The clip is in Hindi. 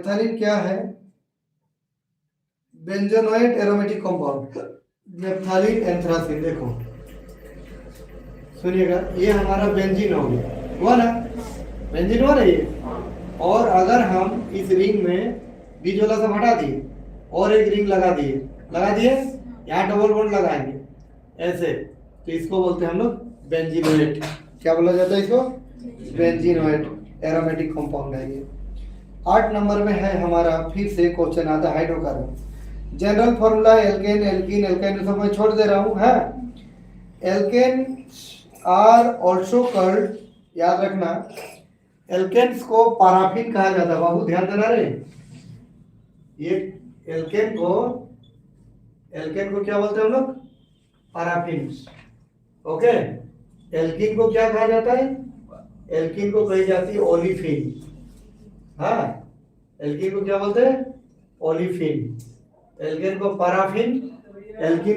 नेफ्थलीन क्या है? बेंजोनोएट एरोमेटिक कंपाउंड नेफ्थलीन एंथ्रासिन। देखो सुनिएगा, ये हमारा बेंजीन हो गया, हुआ ना, बेंजीन हुआ ना ये। और अगर हम इस रिंग में बीच वाला सब हटा दिए और एक रिंग लगा दिए यहाँ डबल बॉन्ड लगाएंगे ऐसे, तो इसको बोलते हैं हम लोग बेंजीनोएट। क्या बोला जाता है इसको? बेंजीनोएट एरोमेटिक कंपाउंड है ये। 8 नंबर में है हमारा, फिर से क्वेश्चन आता है hydrocarbon. General formula alkane alkene alkane सब मैं छोड़ दे रहा हूँ है। एल्केन आर ऑल्सो कॉल्ड, याद रखना, एल्केन्स को पैराफिन कहा जाता है। बाबू ध्यान देना रे, ये एल्केन को क्या बोलते हैं हम लोग? पैराफिन। ओके, एल्कीन को क्या कहा जाता है? एल्कीन को कही जाती है ओलिफिन। हाँ, एल्कीन को क्या बोलते हैं? ओलिफिन। एल्केन को पैराफिन, एल्कीन